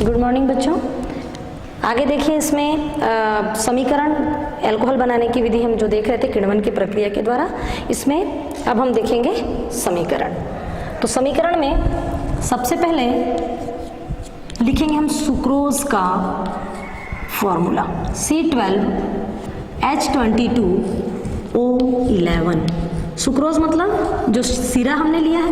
Good morning बच्चों। आगे देखिए, इसमें समीकरण अल्कोहल बनाने की विधि हम जो देख रहे थे किण्वन की प्रक्रिया के द्वारा, इसमें अब हम देखेंगे समीकरण। तो समीकरण में सबसे पहले लिखेंगे हम सुक्रोज का फॉर्मूला C12H22O11। सुक्रोज मतलब जो सीरा हमने लिया है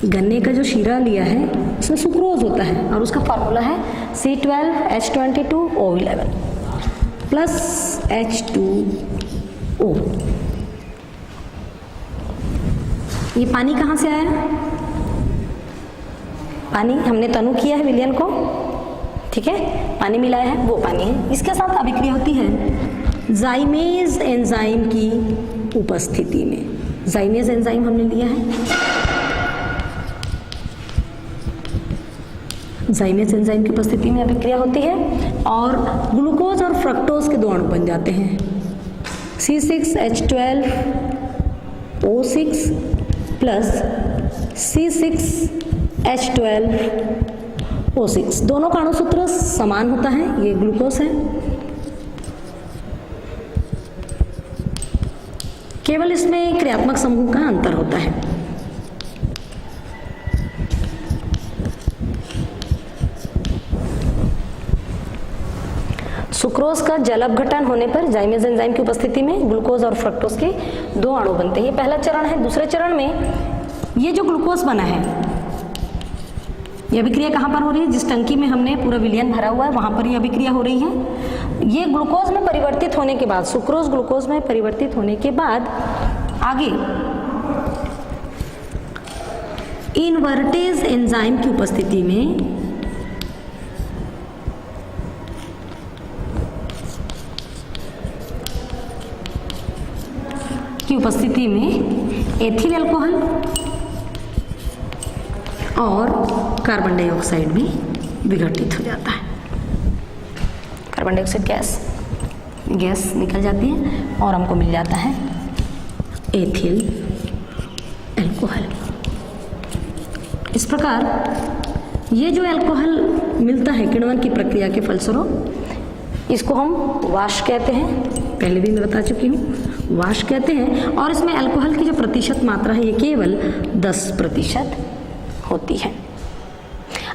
गन्ने का जो शीरा लिया है उसमें सुक्रोज होता है और उसका फार्मूला है C12H22O11 प्लस H2O। ये पानी कहाँ से आया? पानी हमने तनु किया है विलयन को, ठीक है, पानी मिलाया है, वो पानी है। इसके साथ अभिक्रिया होती है जाइमेज एंजाइम की उपस्थिति में। जाइमेज एंजाइम हमने लिया है, जाइमेज एंजाइम की उपस्थिति में अभिक्रिया होती है और ग्लूकोज और फ्रक्टोज के दो अणु बन जाते हैं C6H12O6 प्लस C6H12O6। दोनों का अणुसूत्र समान होता है, ये ग्लूकोज है, केवल इसमें क्रियात्मक समूह का अंतर होता है। सुक्रोज का जल अपघटन होने पर जाइमेज एंजाइम की उपस्थिति में ग्लूकोज और फ्रक्टोज के दो अणु बनते हैं। ये पहला चरण है। दूसरे चरण में ये जो ग्लूकोज बना है, ये अभिक्रिया कहाँ पर हो रही है? जिस टंकी में हमने पूरा विलयन भरा हुआ है वहां पर ये अभिक्रिया हो रही है। ये ग्लूकोज में परिवर्तित होने के बाद, सुक्रोज ग्लूकोज में परिवर्तित होने के बाद आगे इनवर्टेज एंजाइम की उपस्थिति में एथिल अल्कोहल और कार्बन डाइऑक्साइड भी विघटित हो जाता है। कार्बन डाइऑक्साइड गैस निकल जाती है और हमको मिल जाता है एथिल अल्कोहल। इस प्रकार ये जो अल्कोहल मिलता है किण्वन की प्रक्रिया के फलस्वरूप, इसको हम वाष्प कहते हैं, पहले भी मैं बता चुकी हूँ, वाष्प कहते हैं। और इसमें अल्कोहल की जो प्रतिशत मात्रा है ये केवल 10% होती है।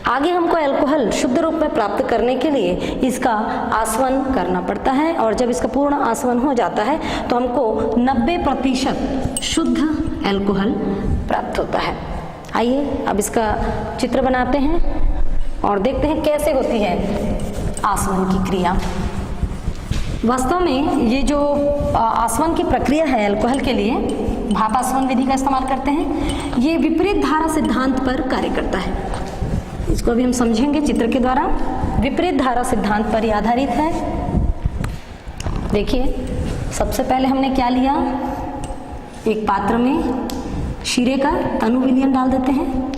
आगे हमको अल्कोहल शुद्ध रूप में प्राप्त करने के लिए इसका आसवन करना पड़ता है और जब इसका पूर्ण आसवन हो जाता है तो हमको 90% शुद्ध अल्कोहल प्राप्त होता है। आइए अब इसका चित्र बनाते हैं और देखते हैं कैसे होती है आसवन की क्रिया। वास्तव में ये जो आसवन की प्रक्रिया है अल्कोहल के लिए, भाप आसवन विधि का इस्तेमाल करते हैं, ये विपरीत धारा सिद्धांत पर कार्य करता है। इसको अभी हम समझेंगे चित्र के द्वारा। विपरीत धारा सिद्धांत पर यह आधारित है। देखिए, सबसे पहले हमने क्या लिया, एक पात्र में शीरे का तनु विलयन डाल देते हैं।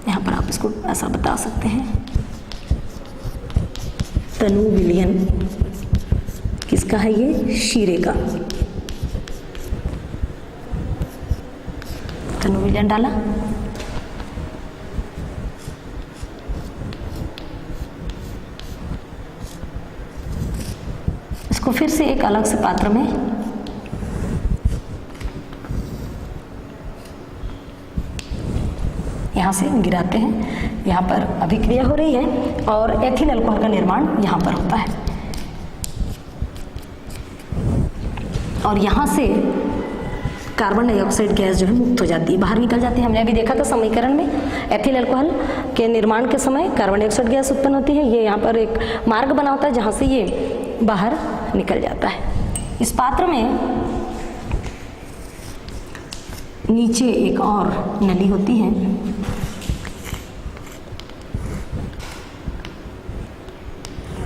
यहाँ पर आप इसको ऐसा बता सकते हैं, तनु विलयन किसका है? ये शीरे का तनु विलयन डाला। इसको फिर से एक अलग से पात्र में यहाँ से गिराते हैं। यहाँ पर अभिक्रिया हो रही है और एथिल अल्कोहल का निर्माण यहाँ पर होता है और यहाँ से कार्बन डाइऑक्साइड गैस जो है मुक्त हो जाती है, बाहर निकल जाती है। हमने अभी देखा था समीकरण में एथिल अल्कोहल के निर्माण के समय कार्बन डाइऑक्साइड गैस उत्पन्न होती है। ये यहाँ पर एक मार्ग बना होता है जहाँ से ये बाहर निकल जाता है। इस पात्र में नीचे एक और नली होती है,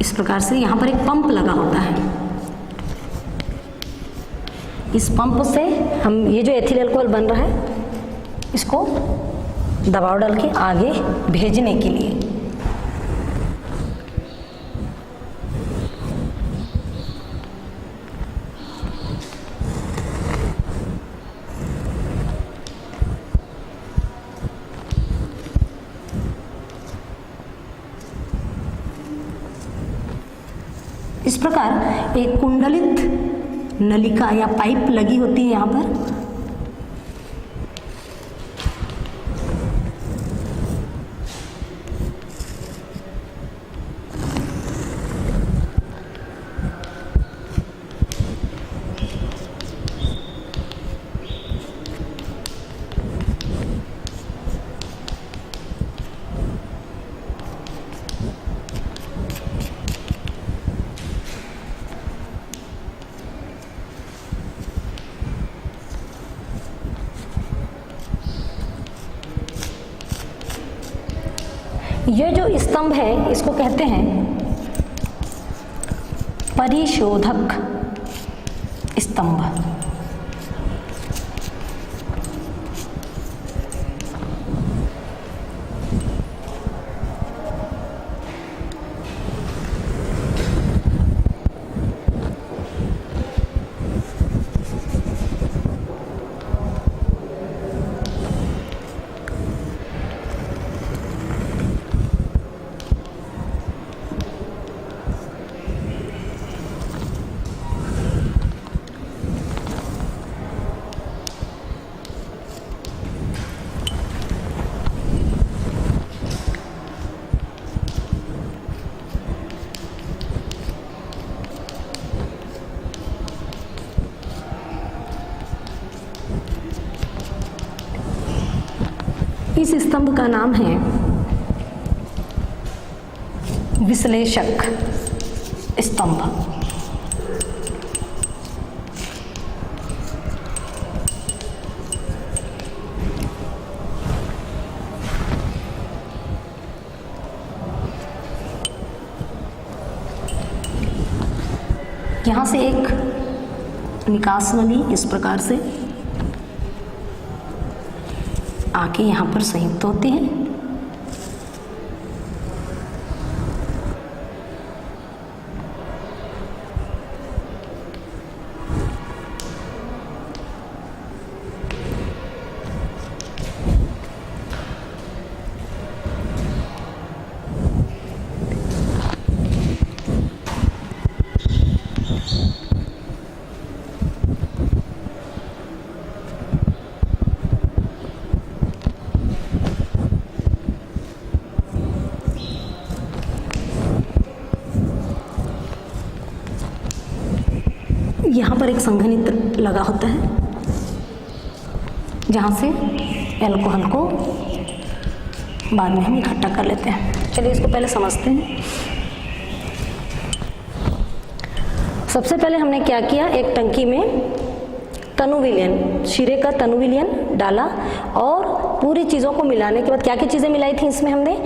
इस प्रकार से यहाँ पर एक पंप लगा होता है। इस पंप से हम ये जो एथिल अल्कोहल बन रहा है इसको दबाव डाल के आगे भेजने के लिए इस प्रकार एक कुंडलित नलिका या पाइप लगी होती है यहाँ पर। ये जो स्तंभ है इसको कहते हैं परिशोधक स्तंभ। इस स्तंभ का नाम है विश्लेषक स्तंभ। यहाँ से एक निकास नली इस प्रकार से आके यहाँ पर संयुक्त होते हैं। यहाँ पर एक संघनित्र लगा होता है जहाँ से एल्कोहल को बाद में हम इकट्ठा कर लेते हैं। चलिए इसको पहले समझते हैं। सबसे पहले हमने क्या किया, एक टंकी में तनु विलयन, शीरे का तनु विलयन डाला और पूरी चीज़ों को मिलाने के बाद क्या क्या चीज़ें मिलाई थी इसमें, हमने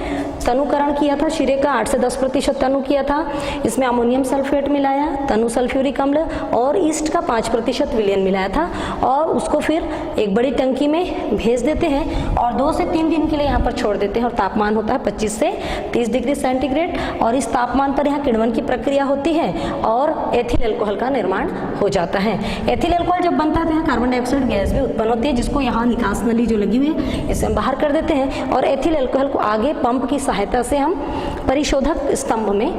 तनुकरण किया था, शीरे का 8 से 10% तनु किया था, इसमें अमोनियम सल्फेट मिलाया, तनु सल्फ्यूरिक अम्ल और ईस्ट का 5% विलयन मिलाया था और उसको फिर एक बड़ी टंकी में भेज देते हैं और 2 से 3 दिन के लिए यहाँ पर छोड़ देते हैं और तापमान होता है 25 से 30 डिग्री सेंटीग्रेड और इस तापमान पर यहाँ किण्वन की प्रक्रिया होती है और एथिल एल्कोहल का निर्माण हो जाता है। एथिल एल्कोहल जब बनता है तो यहाँ कार्बन डाइऑक्साइड गैस भी उत्पन्न होती है जिसको यहाँ निकास नली जो लगी हुई है इसे हम बाहर कर देते हैं और एथिल एल्कोहल को आगे पंप की सहायता से हम परिशोधक स्तंभ में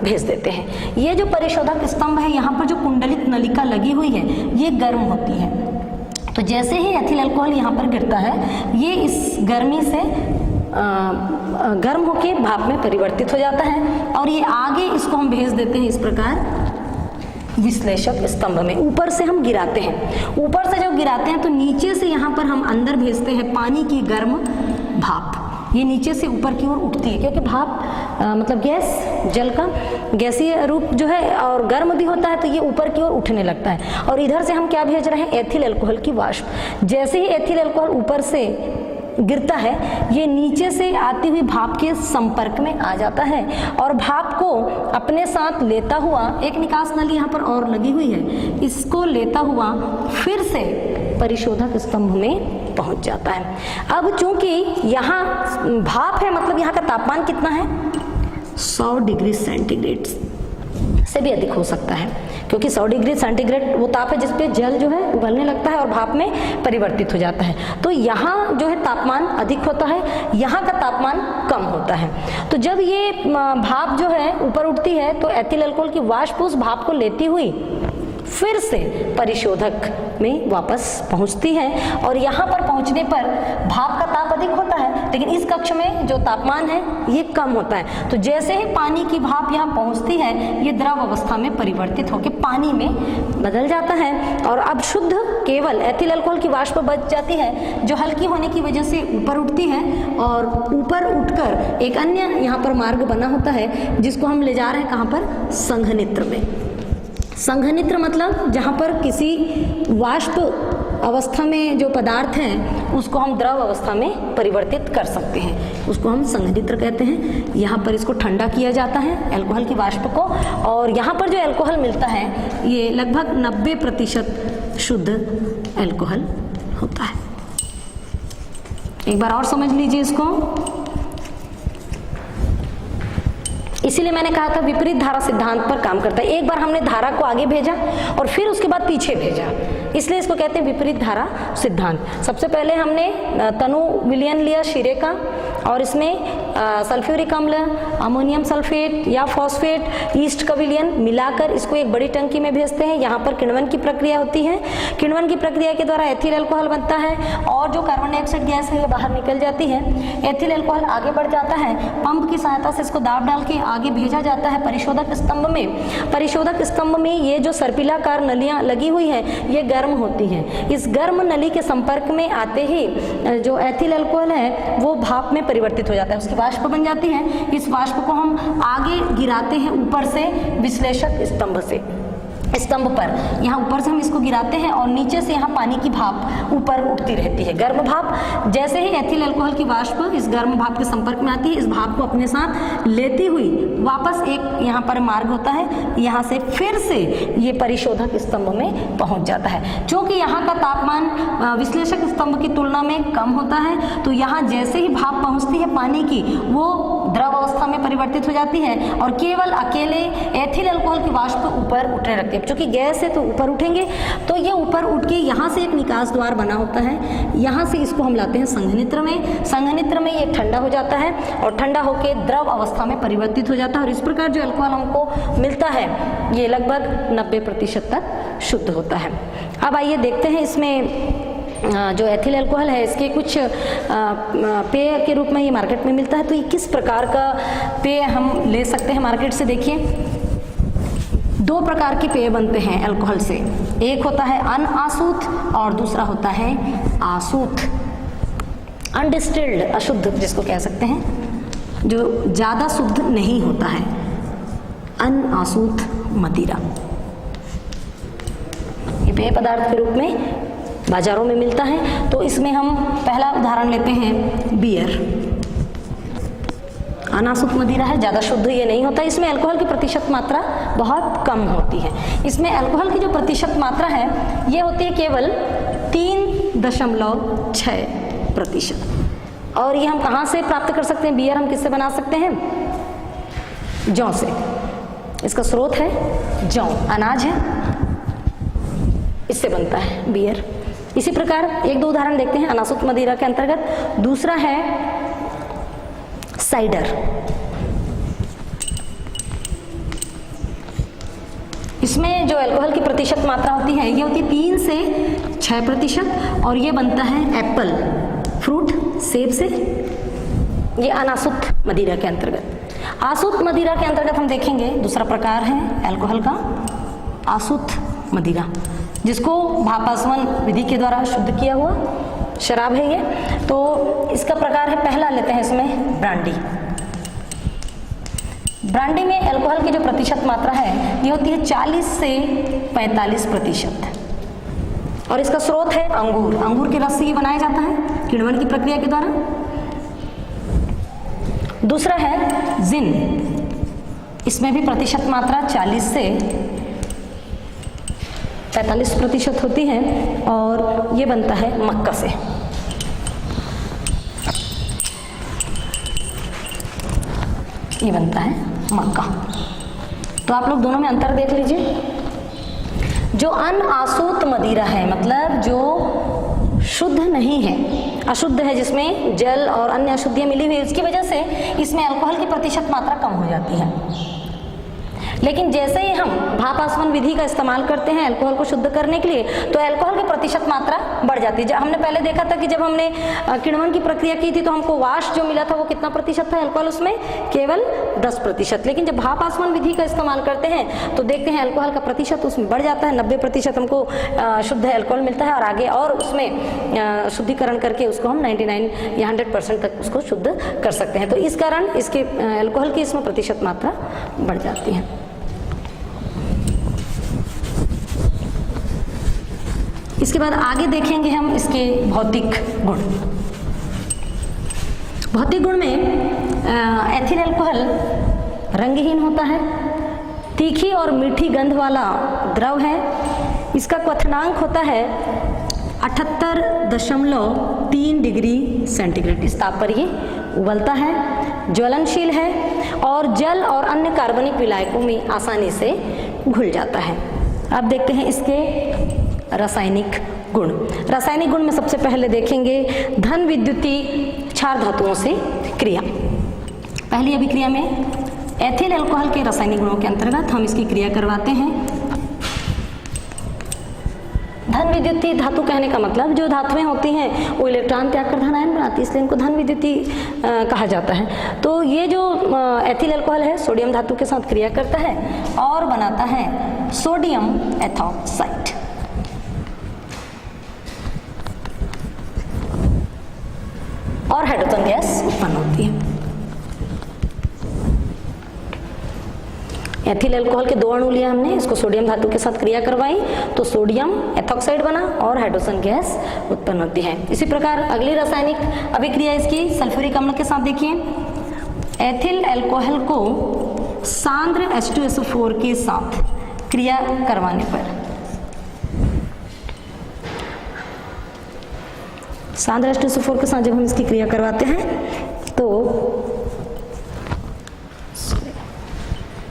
भेज देते हैं। ये जो परिशोधक स्तंभ है यहाँ पर जो कुंडलित नलिका लगी हुई है ये गर्म होती है, तो जैसे ही एथिल अल्कोहल यहाँ पर गिरता है ये इस गर्मी से गर्म होकर भाप में परिवर्तित हो जाता है और ये आगे इसको हम भेज देते हैं इस प्रकार विश्लेषक स्तंभ में। ऊपर से हम गिराते हैं, ऊपर से जब गिराते हैं तो नीचे से यहाँ पर हम अंदर भेजते हैं पानी की गर्म भाप। ये नीचे से ऊपर की ओर उठती है क्योंकि भाप मतलब गैस, जल का गैसीय रूप जो है और गर्म भी होता है तो ये ऊपर की ओर उठने लगता है और इधर से हम क्या भेज रहे हैं, एथिल अल्कोहल की वाष्प। जैसे ही एथिल अल्कोहल ऊपर से गिरता है ये नीचे से आती हुई भाप के संपर्क में आ जाता है और भाप को अपने साथ लेता हुआ, एक निकास नली यहाँ पर और लगी हुई है, इसको लेता हुआ फिर से परिशोधक स्तंभ में पहुंच जाता है। अब चूंकि यहाँ भाप है मतलब यहाँ का तापमान कितना है 100 डिग्री सेंटीग्रेड से भी अधिक हो सकता है, क्योंकि 100 डिग्री सेंटीग्रेड वो ताप है जिस पे जल जो है उबलने लगता है और भाप में परिवर्तित हो जाता है। तो यहाँ जो है तापमान अधिक होता है, यहाँ का तापमान कम होता है। तो जब ये भाप जो है ऊपर उठती है तो एथिल अल्कोहल की वाष्प उस भाप को लेती हुई फिर से परिशोधक में वापस पहुंचती है, और यहाँ पर पहुंचने पर भाप का ताप अधिक होता है, लेकिन इस कक्ष में जो तापमान है ये कम होता है। तो जैसे ही पानी की भाप यहाँ पहुंचती है, ये द्रव अवस्था में परिवर्तित होकर पानी में बदल जाता है, और अब शुद्ध केवल एथिल अल्कोहल की वाष्प बच जाती है, जो हल्की होने की वजह से ऊपर उठती है, और ऊपर उठकर एक अन्य यहाँ पर मार्ग बना होता है जिसको हम ले जा रहे हैं कहाँ पर, संघनित्र में। संघनित्र मतलब जहाँ पर किसी वाष्प अवस्था में जो पदार्थ हैं उसको हम द्रव अवस्था में परिवर्तित कर सकते हैं, उसको हम संघनित्र कहते हैं। यहाँ पर इसको ठंडा किया जाता है अल्कोहल की वाष्प को, और यहाँ पर जो अल्कोहल मिलता है ये लगभग 90% शुद्ध अल्कोहल होता है। एक बार और समझ लीजिए इसको। इसीलिए मैंने कहा था विपरीत धारा सिद्धांत पर काम करता है। एक बार हमने धारा को आगे भेजा और फिर उसके बाद पीछे भेजा, इसलिए इसको कहते हैं विपरीत धारा सिद्धांत। सबसे पहले हमने तनु विलयन लिया शीरे का, और इसमें सल्फ्यूरिक अम्ल, अमोनियम सल्फेट या फॉस्फेट, ईस्ट का विलयन मिलाकर इसको एक बड़ी टंकी में भेजते हैं। यहाँ पर किण्वन की प्रक्रिया होती है, किण्वन की प्रक्रिया के द्वारा एथिल अल्कोहल बनता है, और जो कार्बन डाइऑक्साइड गैस है ये बाहर निकल जाती है। एथिल अल्कोहल आगे बढ़ जाता है, पंप की सहायता से इसको दाब डाल के आगे भेजा जाता है परिशोधक स्तंभ में। परिशोधक स्तंभ में ये जो सर्पिलाकार नलियां लगी हुई है ये गर्म होती हैं। इस गर्म नली के संपर्क में आते ही जो एथिल अल्कोहल है वो भाप में परिवर्तित हो जाता है, उसकी वाष्प बन जाती है। इस वाष्प को हम आगे गिराते हैं ऊपर से विश्लेषक स्तंभ से, स्तंभ पर यहाँ ऊपर से हम इसको गिराते हैं, और नीचे से यहाँ पानी की भाप ऊपर उठती रहती है, गर्म भाप। जैसे ही एथिल अल्कोहल की वाष्प इस गर्म भाप के संपर्क में आती है, इस भाप को अपने साथ लेती हुई वापस एक यहाँ पर मार्ग होता है, यहाँ से फिर से ये परिशोधक स्तंभ में पहुँच जाता है। क्योंकि यहाँ का तापमान विश्लेषक स्तंभ की तुलना में कम होता है, तो यहाँ जैसे ही भाप पहुँचती है पानी की, वो द्रव अवस्था में परिवर्तित हो जाती है, और केवल अकेले एथिल अल्कोहल की वाष्प ऊपर उठने लगती है। क्योंकि गैस है तो ऊपर उठेंगे, तो ये ऊपर उठ के यहाँ से एक निकास द्वार बना होता है, यहाँ से इसको हम लाते हैं संघनित्र में। संघनित्र में ये ठंडा हो जाता है, और ठंडा होकर द्रव अवस्था में परिवर्तित हो जाता है, और इस प्रकार जो अल्कोहल हमको मिलता है ये लगभग 90% तक शुद्ध होता है। अब आइए देखते हैं इसमें जो एथिल अल्कोहल है इसके कुछ पेय के रूप में ये मार्केट में मिलता है। तो ये किस प्रकार का पेय हम ले सकते हैं मार्केट से, देखिए 2 प्रकार के पेय बनते हैं अल्कोहल से। एक होता है अनआसूत और दूसरा होता है आसूत, अनडिस्टिल्ड, अशुद्ध जिसको कह सकते हैं, जो ज़्यादा शुद्ध नहीं होता है, अनआसूत मदिरा। ये पेय पदार्थ के रूप में बाजारों में मिलता है। तो इसमें हम पहला उदाहरण लेते हैं बियर। अनासूत मदिरा है, ज़्यादा शुद्ध ये नहीं होता, इसमें अल्कोहल की प्रतिशत मात्रा बहुत कम होती है। इसमें अल्कोहल की जो प्रतिशत मात्रा है ये होती है केवल 3.6%। और ये हम कहाँ से प्राप्त कर सकते हैं? बियर हम किससे बना सकते हैं? जौ से। इसका स्रोत है जौ, अनाज है, इससे बनता है बियर। इसी प्रकार 1-2 उदाहरण देखते हैं अनासूत मदिरा के अंतर्गत। दूसरा है साइडर। इसमें जो अल्कोहल की प्रतिशत मात्रा होती है ये होती है 3 से 6%, और ये बनता है एप्पल फ्रूट, सेब से। ये अनासूत मदिरा के अंतर्गत। आसूत मदिरा के अंतर्गत हम देखेंगे दूसरा प्रकार है अल्कोहल का, आसूत मदिरा, जिसको भापासवन विधि के द्वारा शुद्ध किया हुआ शराब है ये। तो इसका प्रकार है, पहला लेते हैं इसमें ब्रांडी। ब्रांडी में अल्कोहल की जो प्रतिशत मात्रा है ये होती है 40 से 45%, और इसका स्रोत है अंगूर। अंगूर के रस से ये बनाया जाता है किण्वन की प्रक्रिया के द्वारा। दूसरा है जिन। इसमें भी प्रतिशत मात्रा 40 से 45% होती है, और ये बनता है मक्का से। ये बनता है मक्का। तो आप लोग दोनों में अंतर देख लीजिए। जो अनआसूत मदिरा है, मतलब जो शुद्ध नहीं है, अशुद्ध है, जिसमें जल और अन्य अशुद्धियां मिली हुई है, उसकी वजह से इसमें अल्कोहल की प्रतिशत मात्रा कम हो जाती है। लेकिन जैसे ही हम भाप आसवन विधि का इस्तेमाल करते हैं अल्कोहल को शुद्ध करने के लिए, तो अल्कोहल की प्रतिशत मात्रा बढ़ जाती है। हमने पहले देखा था कि जब हमने किण्वन की प्रक्रिया की थी तो हमको वाष्प जो मिला था वो कितना प्रतिशत था अल्कोहल, उसमें केवल 10%। लेकिन जब भाप आसवन विधि का इस्तेमाल करते हैं तो देखते हैं अल्कोहल का प्रतिशत उसमें बढ़ जाता है, 90% हमको शुद्ध अल्कोहल मिलता है, और आगे और उसमें शुद्धिकरण करके उसको हम 99 या 100% तक उसको शुद्ध कर सकते हैं। तो इस कारण इसके अल्कोहल की इसमें प्रतिशत मात्रा बढ़ जाती है। इसके बाद आगे देखेंगे हम इसके भौतिक गुण। भौतिक गुण में एथिल अल्कोहल रंगहीन होता है, तीखी और मीठी गंध वाला द्रव है, इसका क्वथनांक होता है 78.3 डिग्री सेंटीग्रेड। इस ताप पर ये उबलता है, ज्वलनशील है और जल और अन्य कार्बनिक विलायकों में आसानी से घुल जाता है। अब देखते हैं इसके रासायनिक गुण। रासायनिक गुण में सबसे पहले देखेंगे धन विद्युती क्षार धातुओं से क्रिया। पहली अभिक्रिया में एथिल अल्कोहल के रासायनिक गुणों के अंतर्गत हम इसकी क्रिया करवाते हैं। धन विद्युती धातु कहने का मतलब जो धातुएं होती हैं वो इलेक्ट्रॉन त्याग कर धन आयन बनाती है, इसलिए इनको धन विद्युती कहा जाता है। तो ये जो एथिल अल्कोहल है सोडियम धातु के साथ क्रिया करता है और बनाता है सोडियम एथॉक्साइड। और हाइड्रोजन गैस उत्पन्न होती है। एथिल अल्कोहल के 2 अणु लिए हमने, इसको सोडियम धातु के साथ क्रिया करवाई तो सोडियम एथॉक्साइड बना और हाइड्रोजन गैस उत्पन्न होती है। इसी प्रकार अगली रासायनिक अभिक्रिया इसकी सल्फ्यूरिक अम्ल के साथ देखिए। एथिल अल्कोहल को सांद्र H2SO4 के साथ क्रिया करवाने पर, सांद्र H2SO4 के साथ जब हम इसकी क्रिया करवाते हैं तो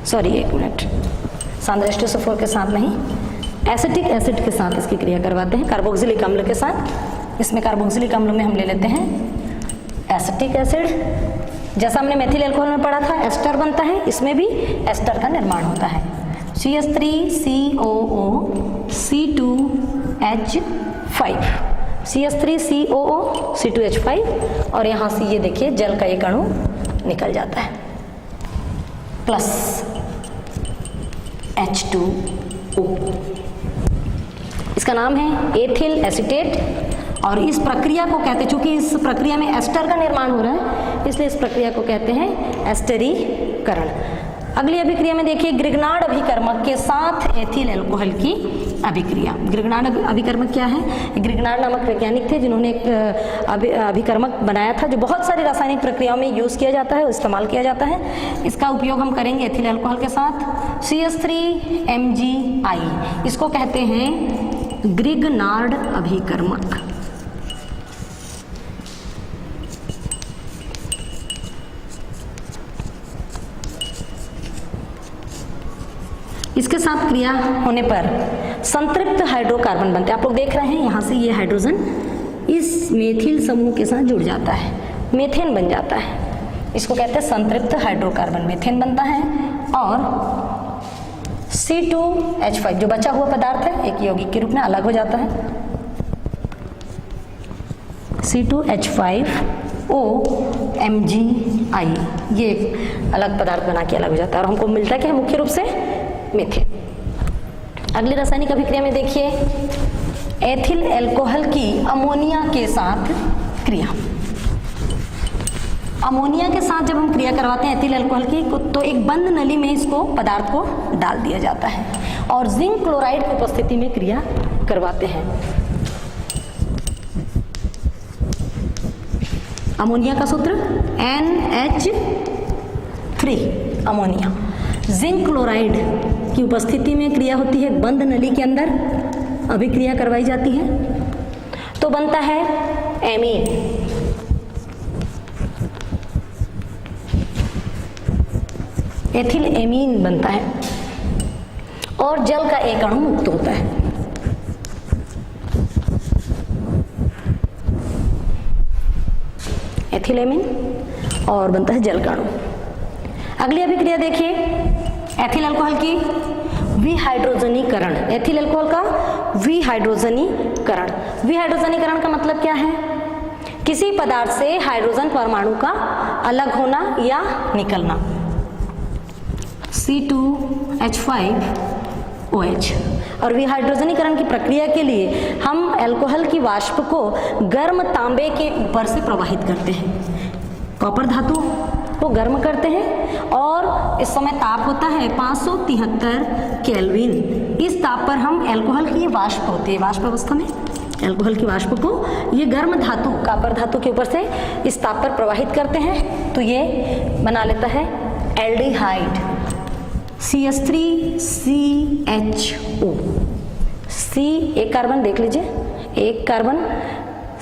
सांद्र H2SO4 के साथ नहीं, एसिटिक एसिड के साथ इसकी क्रिया करवाते हैं, कार्बोक्सिलिक अम्ल के साथ। इसमें कार्बोक्सिलिक अम्ल में हम ले लेते हैं एसिटिक एसिड। जैसा हमने मेथिल अल्कोहल में पढ़ा था एस्टर बनता है, इसमें भी एस्टर का निर्माण होता है। CH3COO C2H5, CH3COO C2H5, और यहाँ से ये देखिए जल का एक अणु निकल जाता है प्लस H2O। इसका नाम है एथिल एसीटेट और इस प्रक्रिया को कहते हैं, चूंकि इस प्रक्रिया में एस्टर का निर्माण हो रहा है इसलिए इस प्रक्रिया को कहते हैं एस्टरीकरण। अगली अभिक्रिया में देखिए ग्रिग्नार्ड अभिकर्मक के साथ एथिल अल्कोहल की अभिक्रिया। ग्रिग्नार्ड अभिकर्मक क्या है? ग्रिग्नार्ड नामक वैज्ञानिक थे जिन्होंने एक अभिकर्मक बनाया था जो बहुत सारी रासायनिक प्रक्रियाओं में यूज किया जाता है, इस्तेमाल किया जाता है। इसका उपयोग हम करेंगे एथिल अल्कोहल के साथ। CH3MgI, इसको कहते हैं ग्रिग्नार्ड अभिकर्मक। इसके साथ क्रिया होने पर संतृप्त हाइड्रोकार्बन बनते हैं। आप लोग देख रहे हैं यहाँ से ये हाइड्रोजन इस मेथिल समूह के साथ जुड़ जाता है, मेथेन बन जाता है। इसको कहते हैं संतृप्त हाइड्रोकार्बन, मेथेन बनता है। और C2H5 जो बचा हुआ पदार्थ है एक यौगिक के रूप में अलग हो जाता है। C2H5OMgI ये अलग पदार्थ बना के अलग हो जाता है और हमको मिलता है कि मुख्य रूप से मेथेन। अगली रासायनिक अभिक्रिया में देखिए एथिल अल्कोहल की अमोनिया के साथ क्रिया। अमोनिया के साथ जब हम क्रिया करवाते हैं एथिल अल्कोहल की तो एक बंद नली में इसको पदार्थ को डाल दिया जाता है और जिंक क्लोराइड की उपस्थिति में क्रिया करवाते हैं। अमोनिया का सूत्र NH3 अमोनिया। जिंक क्लोराइड की उपस्थिति में क्रिया होती है, बंद नली के अंदर अभिक्रिया करवाई जाती है तो बनता है एमीन। एथिल एमीन बनता है। और जल का एक अणु मुक्त होता है। एथिलेमिन और बनता है जल का अणु। अगली अभिक्रिया देखिए, एथिल अल्कोहल की विहाइड्रोजनीकरण। एथिल अल्कोहल का विहाइड्रोजनीकरण। विहाइड्रोजनीकरण का मतलब क्या है? किसी पदार्थ से हाइड्रोजन परमाणु का अलग होना या निकलना। C2H5OH। और विहाइड्रोजनीकरण की प्रक्रिया के लिए हम अल्कोहल की वाष्प को गर्म तांबे के ऊपर से प्रवाहित करते हैं। कॉपर धातु को गर्म करते हैं और इस समय ताप होता है 573 केल्विन। इस ताप पर हम अल्कोहल की वाष्प होती है, वाष्प अवस्था में अल्कोहल की वाष्प को ये गर्म धातु कॉपर धातु के ऊपर से इस ताप पर प्रवाहित करते हैं, तो ये बना लेता है एल्डिहाइड CH3CHO। C एक कार्बन देख लीजिए, एक कार्बन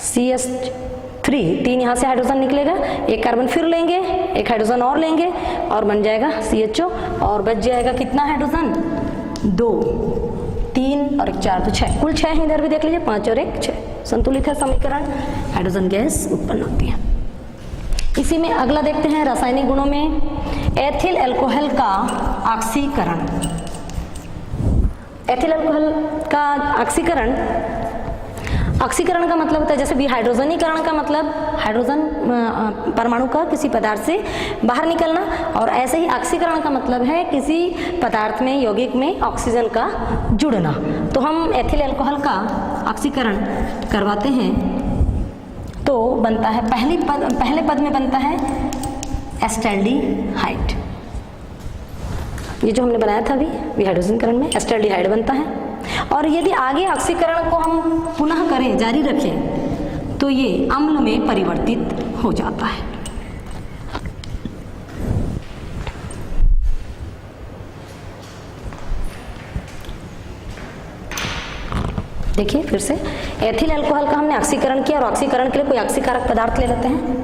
CH3, 3 यहाँ से हाइड्रोजन निकलेगा, एक कार्बन फिर लेंगे, एक हाइड्रोजन और लेंगे और बन जाएगा CHO और बच जाएगा कितना हाइड्रोजन? 2, 3 और 1 4 तो 6, कुल 6 है। इधर भी देख लीजिए, 5 और 1 6, संतुलित है समीकरण, हाइड्रोजन गैस उत्पन्न होती है। इसी में अगला देखते हैं रासायनिक गुणों में एथिल अल्कोहल का ऑक्सीकरण। एथिल अल्कोहल का ऑक्सीकरण का मतलब होता है, जैसे विहाइड्रोजनीकरण का मतलब हाइड्रोजन परमाणु का किसी पदार्थ से बाहर निकलना, और ऐसे ही ऑक्सीकरण का मतलब है किसी पदार्थ में यौगिक में ऑक्सीजन का जुड़ना। तो हम एथिल अल्कोहल का ऑक्सीकरण करवाते हैं तो बनता है पहले पद में बनता है एस्टैल्डिहाइड। ये जो हमने बनाया था अभी विहाइड्रोजनीकरण में एस्टैल्डिहाइड बनता है। और यदि आगे ऑक्सीकरण को हम पुनः करें, जारी रखें, तो ये अम्ल में परिवर्तित हो जाता है। देखिए फिर से, एथिल अल्कोहल का हमने ऑक्सीकरण किया और ऑक्सीकरण के लिए कोई ऑक्सीकारक पदार्थ ले लेते हैं।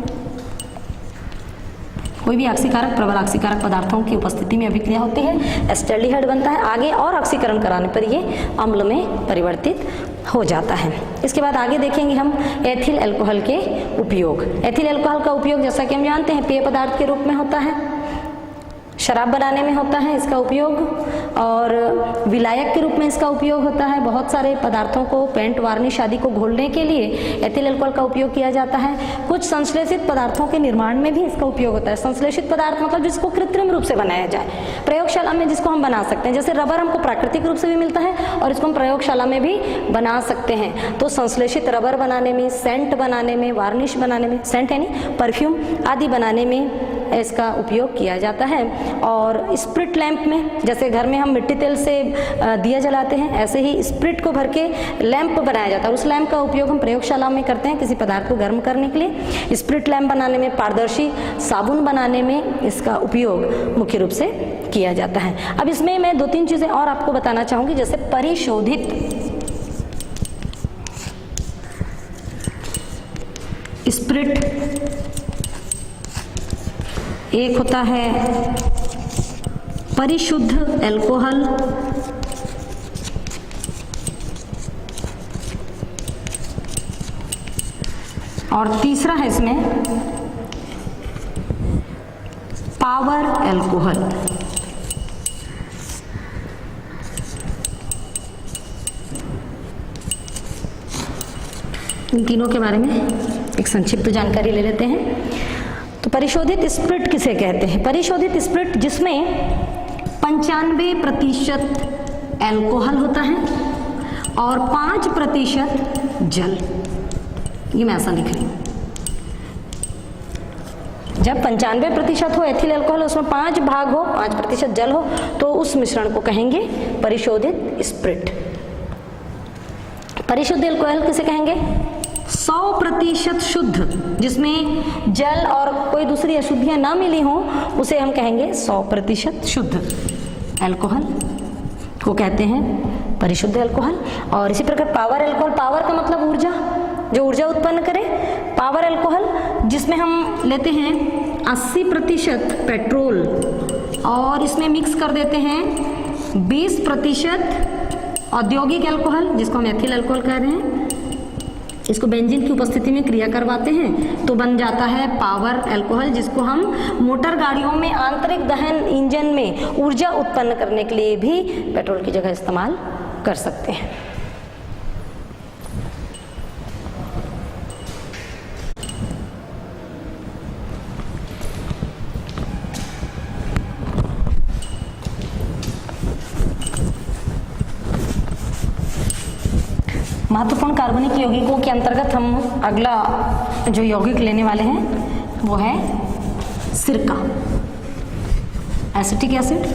कोई भी ऑक्सीकारक प्रबल ऑक्सीकारक पदार्थों की उपस्थिति में अभिक्रिया होती है, एस्टैल्डिहाइड बनता है। आगे और ऑक्सीकरण कराने पर ये अम्ल में परिवर्तित हो जाता है। इसके बाद आगे देखेंगे हम एथिल अल्कोहल के उपयोग। एथिल अल्कोहल का उपयोग जैसा कि हम जानते हैं पेय पदार्थ के रूप में होता है, शराब बनाने में होता है इसका उपयोग, और विलायक के रूप में इसका उपयोग होता है। बहुत सारे पदार्थों को, पेंट, वार्निश आदि को घोलने के लिए एथिल अल्कोहल का उपयोग किया जाता है। कुछ संश्लेषित पदार्थों के निर्माण में भी इसका उपयोग होता है। संश्लेषित पदार्थ मतलब जिसको कृत्रिम रूप से बनाया जाए, प्रयोगशाला में जिसको हम बना सकते हैं। जैसे रबर हमको प्राकृतिक रूप से भी मिलता है और इसको हम प्रयोगशाला में भी बना सकते हैं। तो संश्लेषित रबर बनाने में, सेंट बनाने में, वार्निश बनाने में, सेंट यानी परफ्यूम आदि बनाने में इसका उपयोग किया जाता है। और स्प्रिट लैंप में, जैसे घर में हम मिट्टी तेल से दिया जलाते हैं, ऐसे ही स्प्रिट को भर के लैंप बनाया जाता है। उस लैंप का उपयोग हम प्रयोगशाला में करते हैं किसी पदार्थ को गर्म करने के लिए। स्प्रिट लैंप बनाने में, पारदर्शी साबुन बनाने में इसका उपयोग मुख्य रूप से किया जाता है। अब इसमें मैं 2-3 चीजें और आपको बताना चाहूंगी, जैसे परिशोधित स्प्रिट, एक होता है परिशुद्ध अल्कोहल, और तीसरा है इसमें पावर अल्कोहल। इन तीनों के बारे में एक संक्षिप्त जानकारी ले लेते हैं। तो परिशोधित स्प्रिट किसे कहते हैं? परिशोधित स्प्रिट जिसमें 95% अल्कोहल होता है और 5% जल। ये मैं ऐसा लिख रही हूँ। जब 95% हो एथिल अल्कोहल, उसमें 5 भाग हो, 5% जल हो, तो उस मिश्रण को कहेंगे परिशोधित स्प्रिट। परिशुद्ध अल्कोहल किसे कहेंगे? 100% शुद्ध, जिसमें जल और कोई दूसरी अशुद्धियां ना मिली हों, उसे हम कहेंगे 100% शुद्ध अल्कोहल को कहते हैं परिशुद्ध अल्कोहल। और इसी प्रकार पावर अल्कोहल, पावर का मतलब ऊर्जा, जो ऊर्जा उत्पन्न करे। पावर अल्कोहल जिसमें हम लेते हैं 80% पेट्रोल और इसमें मिक्स कर देते हैं 20% औद्योगिक अल्कोहल, जिसको हम एथिल अल्कोहल कह रहे हैं, इसको बेंजीन की उपस्थिति में क्रिया करवाते हैं तो बन जाता है पावर अल्कोहल, जिसको हम मोटर गाड़ियों में आंतरिक दहन इंजन में ऊर्जा उत्पन्न करने के लिए भी पेट्रोल की जगह इस्तेमाल कर सकते हैं। महत्वपूर्ण कार्बनिक यौगिकों के अंतर्गत हम अगला जो यौगिक लेने वाले हैं वो है सिरका, एसिटिक एसिड।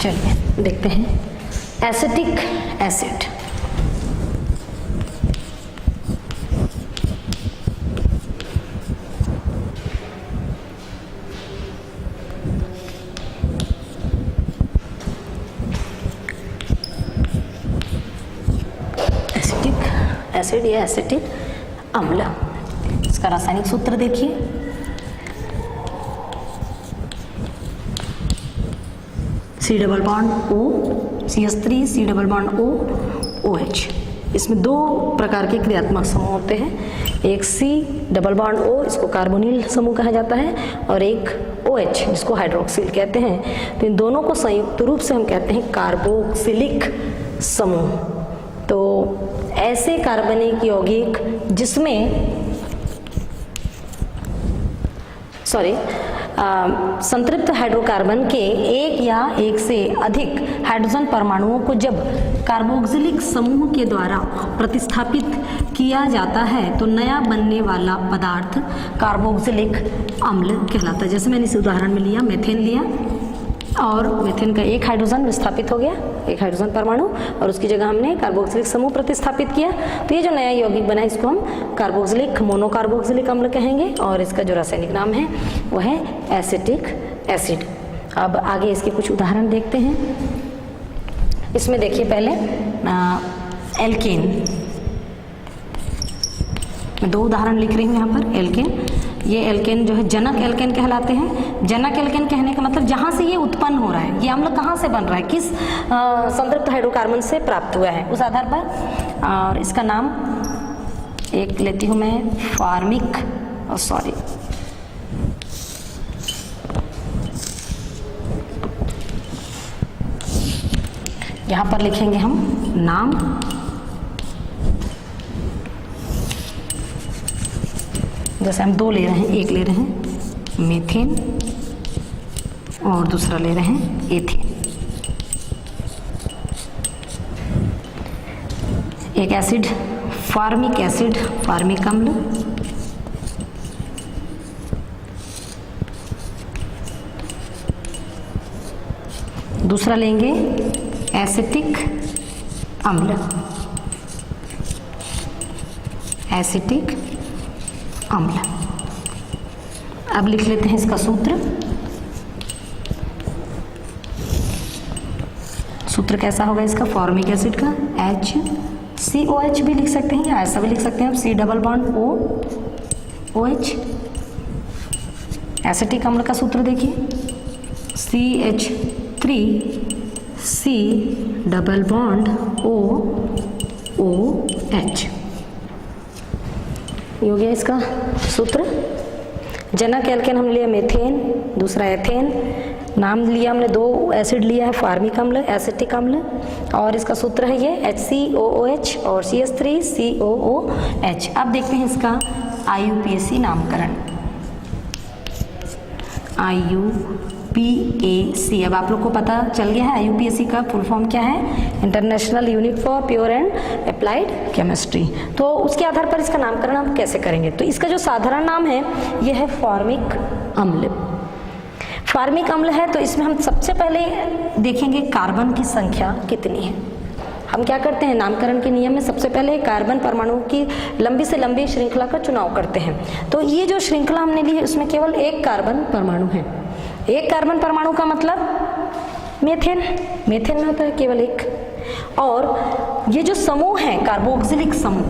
चलिए देखते हैं एसिटिक एसिड। एसिड या एसिटिक अम्ल, इसका रासायनिक सूत्र देखिए। C∪O CH3 C∪O OH। इसमें दो प्रकार के क्रियात्मक समूह होते हैं, एक C∪O इसको कार्बोनिल समूह कहा जाता है और एक OH जिसको हाइड्रोक्सिल कहते हैं। तो इन दोनों को संयुक्त रूप से हम कहते हैं कार्बोक्सिलिक समूह। तो ऐसे कार्बनिक यौगिक जिसमें संतृप्त हाइड्रोकार्बन के एक या एक से अधिक हाइड्रोजन परमाणुओं को जब कार्बोक्सिलिक समूह के द्वारा प्रतिस्थापित किया जाता है तो नया बनने वाला पदार्थ कार्बोक्सिलिक अम्ल कहलाता है। जैसे मैंने इस उदाहरण में लिया, मेथेन लिया और मेथेन का एक हाइड्रोजन विस्थापित हो गया, एक हाइड्रोजन परमाणु, और उसकी जगह हमने कार्बोक्सिलिक समूह प्रतिस्थापित किया, तो ये जो नया यौगिक बना इसको हम कार्बोक्सिलिक मोनोकार्बोक्सिलिक अम्ल कहेंगे और इसका जो रासायनिक नाम है वो है एसिटिक एसिड। अब आगे इसके कुछ उदाहरण देखते हैं। इसमें देखिए पहले एल्केन, मैं दो उदाहरण लिख रही हूँ यहाँ पर। एल्केन, ये एल्केन जो है जनक एल्केन कहलाते हैं। जनक एल्केन कहने का मतलब जहाँ से ये उत्पन्न हो रहा है, ये अम्ल कहाँ से बन रहा है, किस संतृप्त हाइड्रोकार्बन से प्राप्त हुआ है, उस आधार पर। और इसका नाम एक लेती हूँ मैं, यहाँ पर लिखेंगे हम नाम, जैसे हम दो ले रहे हैं, एक ले रहे हैं मीथेन और दूसरा ले रहे हैं एथेन। एक एसिड फार्मिक एसिड, फार्मिक अम्ल, दूसरा लेंगे एसिटिक अम्ल, एसिटिक अम्ल। अब लिख लेते हैं इसका सूत्र। सूत्र कैसा होगा इसका, फॉर्मिक एसिड का HCOH भी लिख सकते हैं या ऐसा भी लिख सकते हैं C∪OH। एसिटिक अम्ल का सूत्र देखिए CH3C∪OH। ये हो गया इसका सूत्र। जनक एल्केन हम लिया मेथेन, दूसरा एथेन, नाम लिया हमने, दो एसिड लिया है फार्मिक अम्ल, एसिटिक अम्ल, और इसका सूत्र है ये HCOOH और CH3COOH। अब देखते हैं इसका IUPAC नामकरण। IUPAC, अब आप लोग को पता चल गया है IUPAC का फुल फॉर्म क्या है, international unit for pure and applied chemistry. तो उसके आधार पर इसका नामकरण हम कैसे करेंगे, तो इसका जो साधारण नाम है यह है फॉर्मिक अम्ल। फॉर्मिक अम्ल है तो इसमें हम सबसे पहले देखेंगे कार्बन की संख्या कितनी है। हम क्या करते हैं, नामकरण के नियम में सबसे पहले कार्बन परमाणुओं की लंबी से लंबी श्रृंखला का चुनाव करते हैं। तो ये जो श्रृंखला हमने ली है उसमें केवल एक कार्बन परमाणु है। एक कार्बन परमाणु का मतलब मेथेन, मेथेन में होता है केवल एक। और ये जो समूह है कार्बोक्सिलिक समूह,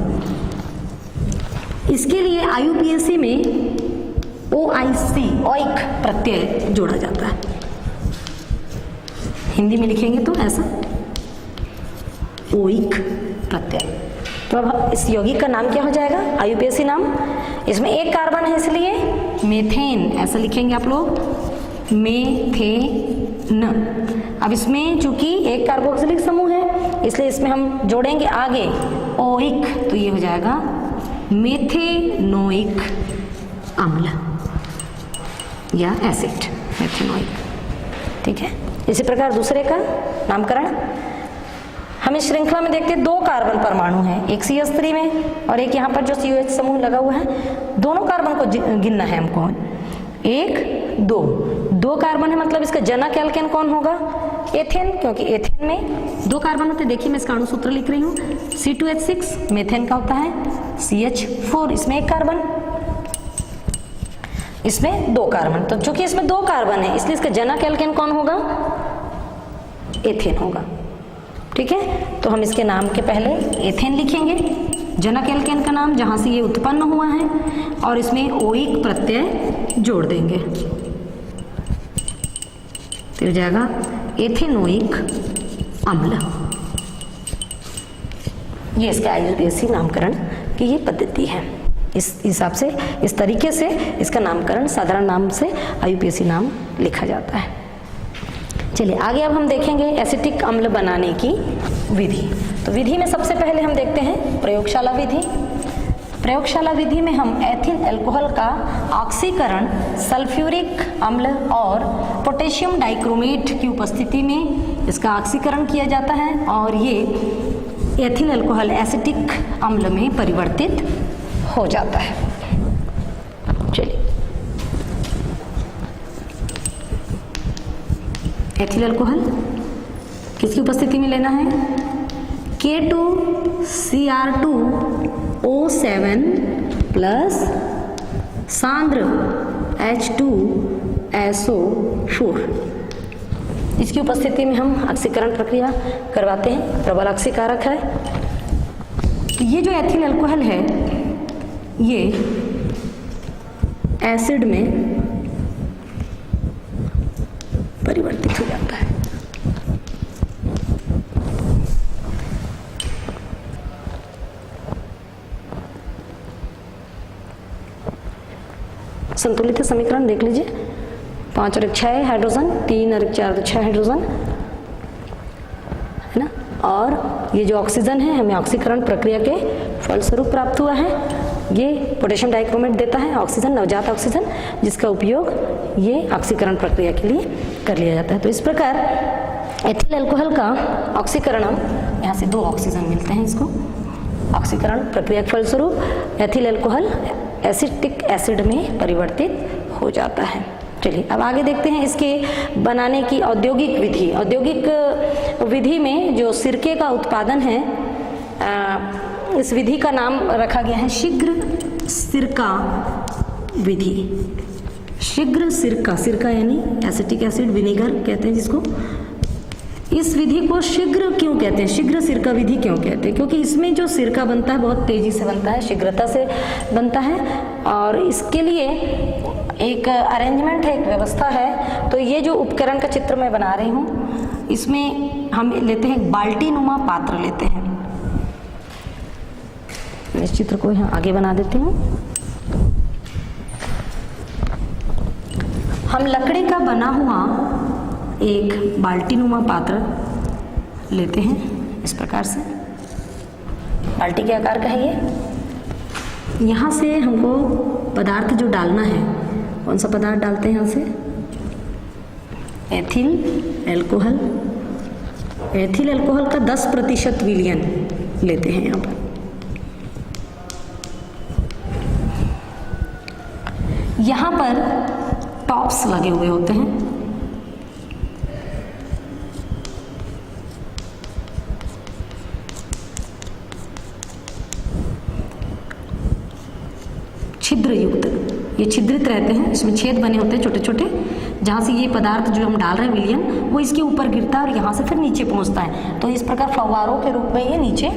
इसके लिए IUPAC में OIC ओइक प्रत्यय जोड़ा जाता है। हिंदी में लिखेंगे तो ऐसा ओइक प्रत्यय। तो अब इस यौगिक का नाम क्या हो जाएगा? IUPAC नाम। इसमें एक कार्बन है इसलिए मेथेन ऐसा लिखेंगे आप लोग, मेथेन। अब इसमें चूंकि एक कार्बोक्सिलिक समूह है इसलिए इसमें हम जोड़ेंगे आगे ओइक, तो ये हो जाएगा मेथेनोइक अम्ल या एसिड, मेथेनोइक। ठीक है। इसी प्रकार दूसरे का नामकरण हम इस श्रृंखला में देखते हैं, 2 कार्बन परमाणु हैं, एक CH3 में और एक यहाँ पर जो COH समूह लगा हुआ है। दोनों कार्बन को गिनना है हमको, 1 2 कार्बन है, मतलब इसका जनक एल्केन कौन होगा? एथेन, क्योंकि एथेन में 2 कार्बन होते हैं। देखिए मैं इसका अणु सूत्र लिख रही हूँ, C2H6, मेथेन का होता है CH4, इसमें 1 कार्बन, इसमें 2 कार्बन। तो चूंकि इसमें 2 कार्बन है इसलिए इसका जनक एल्केन कौन होगा? एथेन होगा। ठीक है। तो हम इसके नाम के पहले एथेन लिखेंगे, जनक एल्केन का नाम जहां से ये उत्पन्न हुआ है, और इसमें ओइक प्रत्यय जोड़ देंगे, तो हो जाएगा एथेनोइक अम्ल। ये इसका IUPAC नामकरण की ये पद्धति है। इस हिसाब से, इस तरीके से इसका नामकरण साधारण नाम से IUPAC नाम लिखा जाता है। चलिए आगे अब हम देखेंगे एसिटिक अम्ल बनाने की विधि। तो विधि में सबसे पहले हम देखते हैं प्रयोगशाला विधि। प्रयोगशाला विधि में हम एथिल अल्कोहल का ऑक्सीकरण सल्फ्यूरिक अम्ल और पोटेशियम डाइक्रोमेट की उपस्थिति में इसका ऑक्सीकरण किया जाता है और ये एथिल अल्कोहल एसिटिक अम्ल में परिवर्तित हो जाता है। चलिए एथिल अल्कोहल किसकी उपस्थिति में लेना है? K2Cr2O7 प्लस सांद्र H2SO4, इसकी उपस्थिति में हम ऑक्सीकरण प्रक्रिया करवाते हैं। प्रबल ऑक्सीकारक है। तो ये जो एथिल अल्कोहल है ये एसिड में परिवर्तित हो जाता है। संतुलित समीकरण देख लीजिए, 5 और 6 हाइड्रोजन, 3 और 4 तो 6 हाइड्रोजन है ना। और ये जो ऑक्सीजन है हमें ऑक्सीकरण प्रक्रिया के फलस्वरूप प्राप्त हुआ है। ये पोटेशियम डाइक्रोमेट देता है ऑक्सीजन, नवजात ऑक्सीजन, जिसका उपयोग ये ऑक्सीकरण प्रक्रिया के लिए कर लिया जाता है। तो इस प्रकार एथिल अल्कोहल का ऑक्सीकरण, यहाँ से 2 ऑक्सीजन मिलते हैं इसको, ऑक्सीकरण प्रक्रिया के फलस्वरूप एथिल अल्कोहल एसिटिक एसिड में परिवर्तित हो जाता है। चलिए अब आगे देखते हैं इसके बनाने की औद्योगिक विधि। औद्योगिक विधि में जो सिरके का उत्पादन है, इस विधि का नाम रखा गया है शीघ्र सिरका विधि। शीघ्र सिरका, सिरका यानी एसिटिक एसिड, विनेगर कहते हैं जिसको। इस विधि को शीघ्र क्यों कहते हैं, शीघ्र सिरका विधि क्यों कहते हैं? क्योंकि इसमें जो सिरका बनता है बहुत तेजी से बनता है, शीघ्रता से बनता है, और इसके लिए एक अरेंजमेंट है, एक व्यवस्था है। तो ये जो उपकरण का चित्र मैं बना रही हूँ, इसमें हम लेते हैं बाल्टी नुमा पात्र लेते हैं। इस चित्र को यहाँ आगे बना देते हूँ। हम लकड़ी का बना हुआ एक बाल्टी नुमा पात्र लेते हैं इस प्रकार से। बाल्टी के आकार का है ये। यहाँ से हमको पदार्थ जो डालना है, कौन सा पदार्थ डालते हैं यहाँ से? Ethyl alcohol. एथिल अल्कोहल का 10% विलयन लेते हैं यहाँ पर। यहाँ पर टॉप्स लगे हुए होते हैं। छिद्र युक्त, ये छिद्रित रहते हैं, इसमें छेद बने होते हैं छोटे छोटे, जहाँ से ये पदार्थ जो हम डाल रहे हैं विलयन वो इसके ऊपर गिरता है और यहाँ से फिर नीचे पहुँचता है। तो इस प्रकार फव्वारों के रूप में ये नीचे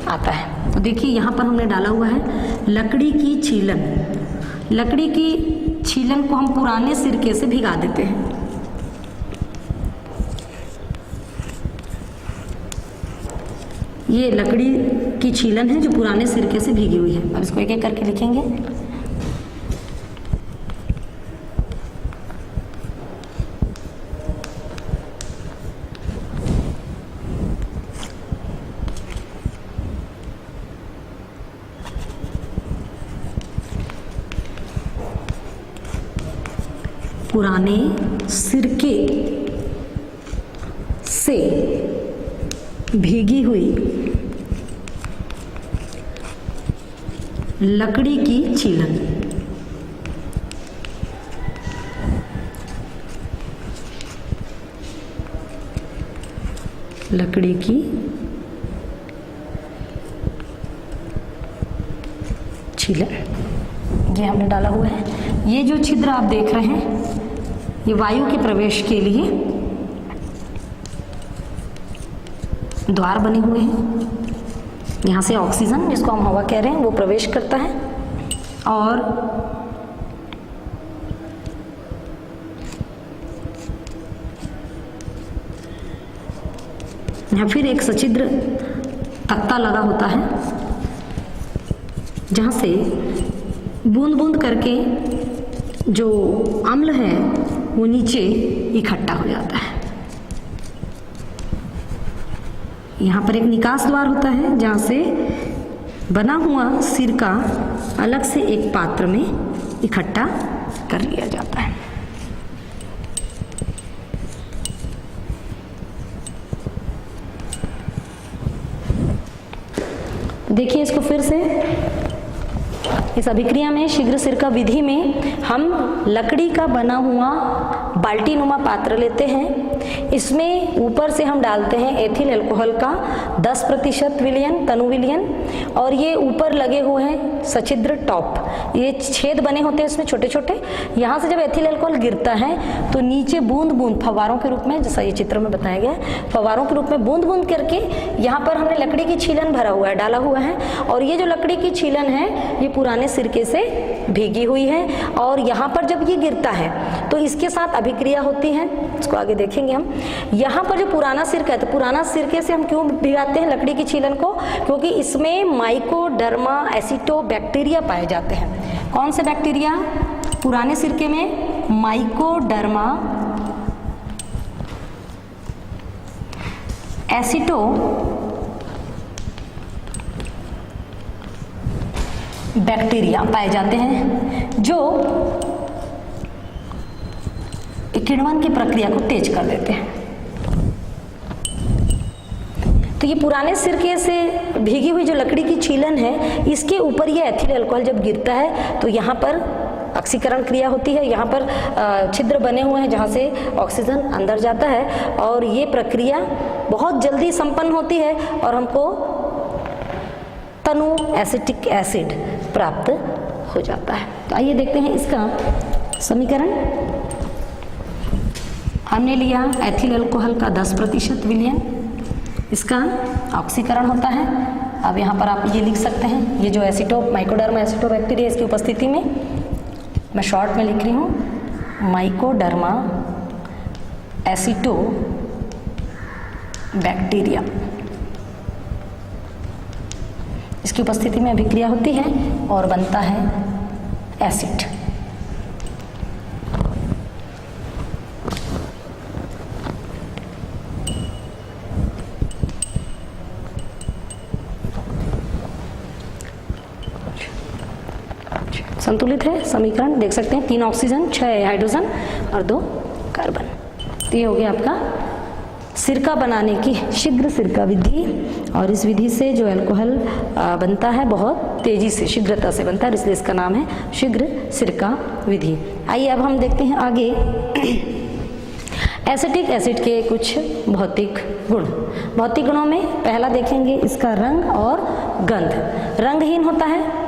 आता है। तो देखिए यहाँ पर हमने डाला हुआ है लकड़ी की छीलन। लकड़ी की छीलन को हम पुराने सिरके से भिगा देते हैं। ये लकड़ी की छीलन है जो पुराने सिरके से भीगी हुई है। अब इसको एक एक करके लिखेंगे। पुराने सिरके से भीगी हुई लकड़ी की छीलन। लकड़ी की छीलन ये हमने डाला हुआ है। ये जो छिद्र आप देख रहे हैं ये वायु के प्रवेश के लिए द्वार बने हुए हैं। यहाँ से ऑक्सीजन जिसको हम हवा कह रहे हैं वो प्रवेश करता है और यहाँ फिर एक सछिद्र तख्ता लगा होता है जहाँ से बूंद बूंद करके जो अम्ल है वो नीचे इकट्ठा हो जाता है। यहाँ पर एक निकास द्वार होता है जहाँ से बना हुआ सिरका अलग से एक पात्र में इकट्ठा कर लिया जाता है। देखिए इसको फिर से, इस अभिक्रिया में शीघ्र सिरका विधि में हम लकड़ी का बना हुआ बाल्टी नुमा पात्र लेते हैं। इसमें ऊपर से हम डालते हैं एथिल अल्कोहल का 10% विलयन, तनु विलयन, और ये ऊपर लगे हुए हैं सछिद्र टॉप, ये छेद बने होते हैं इसमें छोटे छोटे। यहाँ से जब एथिल अल्कोहल गिरता है तो नीचे बूंद बूंद फव्वारों के रूप में, जैसा ये चित्र में बताया गया है, फव्वारों के रूप में बूंद बूंद करके यहाँ पर हमने लकड़ी की छीलन भरा हुआ है, डाला हुआ है। और ये जो लकड़ी की छीलन है ये पुराने सिरके से भीगी हुई है और यहाँ पर जब ये गिरता है तो इसके साथ अभिक्रिया होती है। इसको आगे देखेंगे हम। यहाँ पर जो पुराना सिरका है, तो पुराना सिरके से हम क्यों भिगाते हैं लकड़ी की छीलन को? क्योंकि इसमें माइकोडर्मा एसिटोबैक्टीरिया पाए जाते हैं। कौन से बैक्टीरिया? पुराने सिरके में माइकोडर्मा एसिटो बैक्टीरिया पाए जाते हैं जो किण्वन की प्रक्रिया को तेज कर देते हैं। तो ये पुराने सिरके से भीगी हुई जो लकड़ी की छीलन है, इसके ऊपर ये एथिल अल्कोहल जब गिरता है तो यहाँ पर ऑक्सीकरण क्रिया होती है। यहाँ पर छिद्र बने हुए हैं जहाँ से ऑक्सीजन अंदर जाता है और ये प्रक्रिया बहुत जल्दी संपन्न होती है और हमको तनु एसिटिक एसिड प्राप्त हो जाता है। तो आइए देखते हैं इसका समीकरण। हमने लिया एथिल अल्कोहल का 10% विलयन, इसका ऑक्सीकरण होता है। अब यहाँ पर आप ये लिख सकते हैं, ये जो माइकोडर्मा एसिटोबैक्टीरिया इसकी उपस्थिति में, मैं शॉर्ट में लिख रही हूँ माइकोडर्मा एसिटोबैक्टीरिया, इसकी उपस्थिति में अभिक्रिया होती है और बनता है एसिड। संतुलित है समीकरण, देख सकते हैं 3 ऑक्सीजन 6 हाइड्रोजन और 2 कार्बन। तो ये हो गया आपका सिरका बनाने की शीघ्र सिरका विधि। और इस विधि से जो अल्कोहल बनता है बहुत तेजी से, शीघ्रता से बनता है, इसलिए इसका नाम है शीघ्र सिरका विधि। आइए अब हम देखते हैं आगे एसिटिक एसिड के कुछ भौतिक गुण। भौतिक गुणों में पहला देखेंगे इसका रंग और गंध। रंगहीन होता है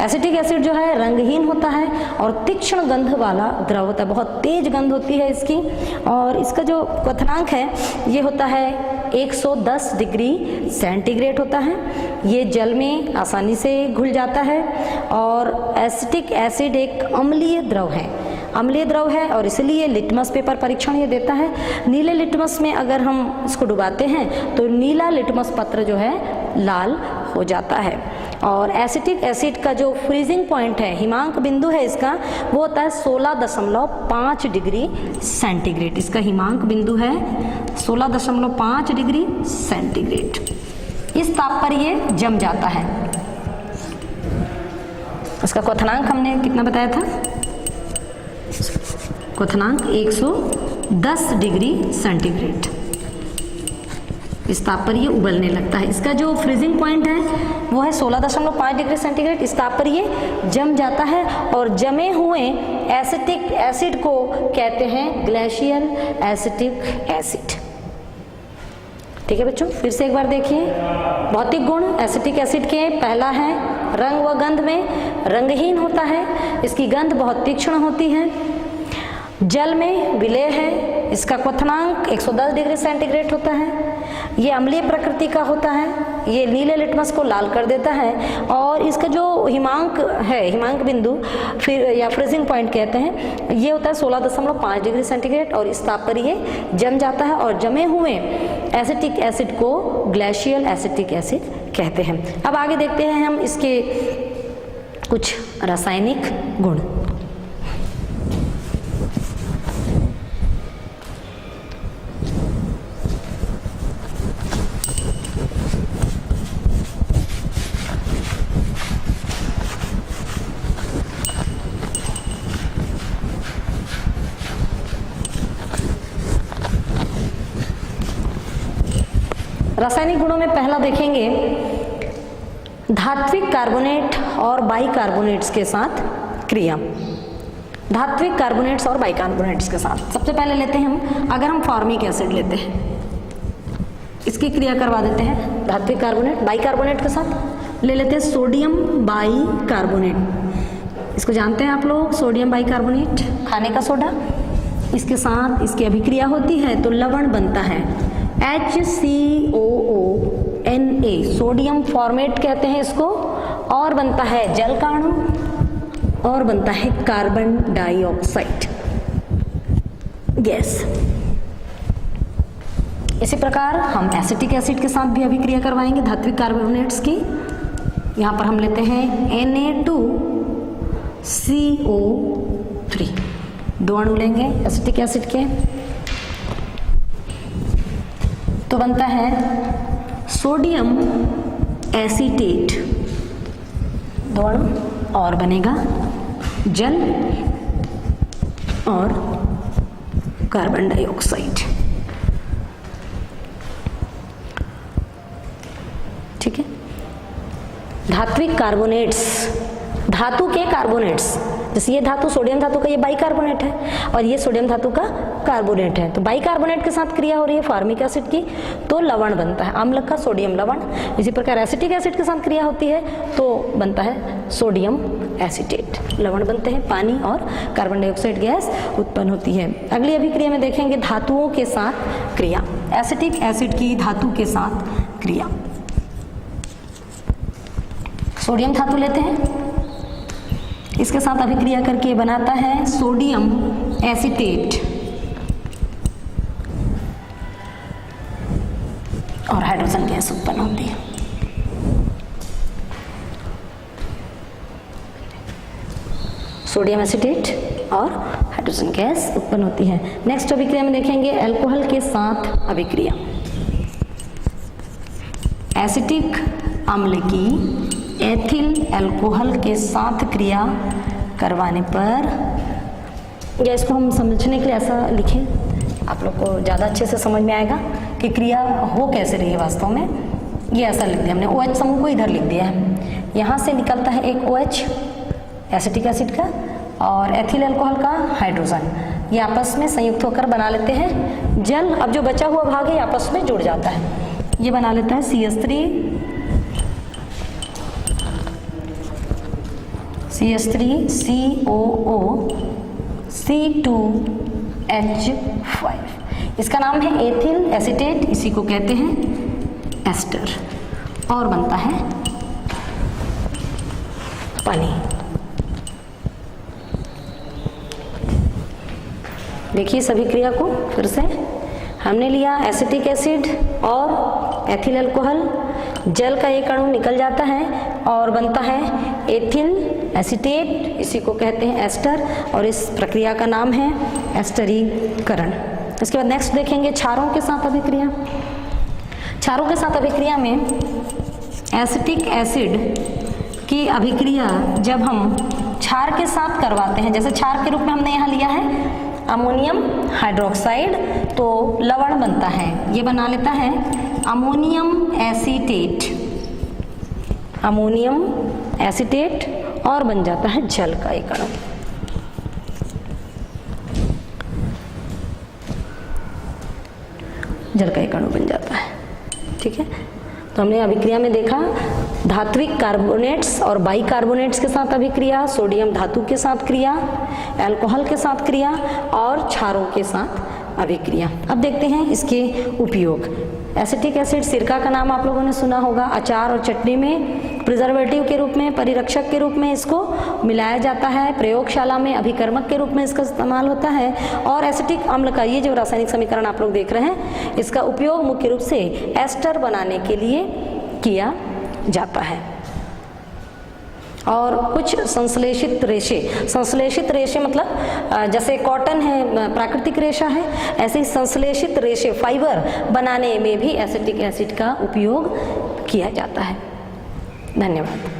एसिटिक एसिड जो है रंगहीन होता है और तीक्ष्ण गंध वाला द्रव होता है, बहुत तेज गंध होती है इसकी। और इसका जो क्वथनांक है ये होता है 110 डिग्री सेंटीग्रेड होता है। ये जल में आसानी से घुल जाता है। और एसिटिक एसिड एक अम्लीय द्रव है, अम्लीय द्रव है और इसलिए लिटमस पेपर परीक्षण ये देता है। नीले लिटमस में अगर हम इसको डुबाते हैं तो नीला लिटमस पत्र जो है लाल हो जाता है। और एसिटिक एसिड का जो फ्रीजिंग पॉइंट है, हिमांक बिंदु है इसका, वो होता है 16.5 डिग्री सेंटीग्रेड। इसका हिमांक बिंदु है 16.5 डिग्री सेंटीग्रेड। इस ताप पर ये जम जाता है। इसका क्वथनांक हमने कितना बताया था? क्वथनांक 110 डिग्री सेंटीग्रेड। इस ताप पर ये उबलने लगता है। इसका जो फ्रीजिंग पॉइंट है वो है 16.5 डिग्री सेंटीग्रेड। इस ताप पर ये जम जाता है और जमे हुए एसिटिक एसिड को कहते हैं ग्लेशियल एसिटिक एसिड। ठीक है बच्चों, फिर से एक बार देखिए। भौतिक गुण एसिटिक एसिड के, पहला है रंग व गंध में रंगहीन होता है, इसकी गंध बहुत तीक्ष्ण होती है, जल में विलेय है, इसका क्वथनांक 110 डिग्री सेंटीग्रेड होता है, ये अम्लीय प्रकृति का होता है, ये नीले लिटमस को लाल कर देता है। और इसका जो हिमांक है, हिमांक बिंदु फिर या फ्रीजिंग पॉइंट कहते हैं, ये होता है 16.5 डिग्री सेंटीग्रेड और इस ताप पर ये जम जाता है और जमे हुए एसिटिक एसिड को ग्लेशियल एसिटिक एसिड कहते हैं। अब आगे देखते हैं हम इसके कुछ रासायनिक गुण। रासायनिक गुणों में पहला देखेंगे धात्विक कार्बोनेट और बाइकार्बोनेट्स के साथ क्रिया। धात्विक कार्बोनेट्स और बाइकार्बोनेट्स के साथ सबसे पहले लेते हैं हम, अगर हम फॉर्मिक एसिड लेते हैं, इसकी क्रिया करवा देते हैं धात्विक कार्बोनेट बाइकार्बोनेट के साथ। ले लेते हैं सोडियम बाइकार्बोनेट, इसको जानते हैं आप लोग, सोडियम बाइकार्बोनेट खाने का सोडा। इसके साथ इसकी अभिक्रिया होती है तो लवण बनता है HCOONA, सोडियम फॉर्मेट कहते हैं इसको, और बनता है जल का अणु और बनता है कार्बन डाइऑक्साइड गैस। इसी प्रकार हम एसिटिक एसिड के साथ भी अभिक्रिया करवाएंगे धात्विक कार्बोनेट्स की। यहाँ पर हम लेते हैं Na2CO3, 2 अणु लेंगे एसिटिक एसिड के, तो बनता है सोडियम एसीटेट, 2 अणु, और बनेगा जल और कार्बन डाइऑक्साइड। ठीक है। धात्विक कार्बोनेट्स, धातु के कार्बोनेट्स, जैसे ये धातु सोडियम धातु का ये बाइकार्बोनेट है और ये सोडियम धातु का कार्बोनेट है, तो बाइकार्बोनेट के साथ क्रिया हो रही है फॉर्मिक एसिड की, तो लवण बनता है अम्ल का सोडियम लवण। इसी प्रकार एसिटिक एसिड के साथ क्रिया होती है तो बनता है सोडियम एसीटेट, लवण बनते हैं, पानी और कार्बन डाइऑक्साइड गैस उत्पन्न होती है। अगली अभिक्रिया में देखेंगे धातुओं के साथ क्रिया, एसिटिक एसिड की धातु के साथ क्रिया। सोडियम धातु लेते हैं, इसके साथ अभिक्रिया करके बनाता है सोडियम एसीटेट और हाइड्रोजन गैस उत्पन्न होती है। सोडियम एसीटेट और हाइड्रोजन गैस उत्पन्न होती है। नेक्स्ट अभिक्रिया में देखेंगे अल्कोहल के साथ अभिक्रिया। एसिटिक अम्ल की एथिल अल्कोहल के साथ क्रिया करवाने पर, या इसको हम समझने के लिए ऐसा लिखें, आप लोग को ज़्यादा अच्छे से समझ में आएगा कि क्रिया हो कैसे रही है वास्तव में। ये ऐसा लिख दिया हमने, OH समूह को इधर लिख दिया है, यहाँ से निकलता है एक OH एसिटिक एसिड का और एथिल अल्कोहल का हाइड्रोजन, ये आपस में संयुक्त होकर बना लेते हैं जल। अब जो बचा हुआ भाग है आपस में जुड़ जाता है, ये बना लेता है CH3 CH3COO C2H5, इसका नाम है एथिल एसीटेट, इसी को कहते हैं एस्टर, और बनता है पानी। देखिए सभी क्रिया को फिर से, हमने लिया एसिटिक एसिड और एथिल अल्कोहल, जल का एक अणु निकल जाता है और बनता है एथिल एसीटेट, इसी को कहते हैं एस्टर, और इस प्रक्रिया का नाम है एस्टरीकरण। इसके बाद नेक्स्ट देखेंगे क्षारों के साथ अभिक्रिया। क्षारों के साथ अभिक्रिया में एसिटिक एसिड की अभिक्रिया जब हम क्षार के साथ करवाते हैं, जैसे क्षार के रूप में हमने यहाँ लिया है अमोनियम हाइड्रोक्साइड, तो लवण बनता है, ये बना लेता है अमोनियम एसीटेट, अमोनियम एसीटेट, और बन जाता है जल का एक अणु। जल का एक अणु बन जाता है, ठीक है। तो हमने अभिक्रिया में देखा धात्विक कार्बोनेट्स और बाइकार्बोनेट्स के साथ अभिक्रिया, सोडियम धातु के साथ क्रिया, अल्कोहल के साथ क्रिया और क्षारों के साथ अभिक्रिया। अब देखते हैं इसके उपयोग। एसिटिक एसिड सिरका का नाम आप लोगों ने सुना होगा, अचार और चटनी में प्रिजर्वेटिव के रूप में, परिरक्षक के रूप में इसको मिलाया जाता है, प्रयोगशाला में अभिकर्मक के रूप में इसका इस्तेमाल होता है। और एसिटिक अम्ल का ये जो रासायनिक समीकरण आप लोग देख रहे हैं, इसका उपयोग मुख्य रूप से एस्टर बनाने के लिए किया जाता है। और कुछ संश्लेषित रेशे, संश्लेषित रेशे मतलब जैसे कॉटन है प्राकृतिक रेशा है, ऐसे ही संश्लेषित रेशे फाइबर बनाने में भी एसिटिक एसिड का उपयोग किया जाता है। धन्यवाद।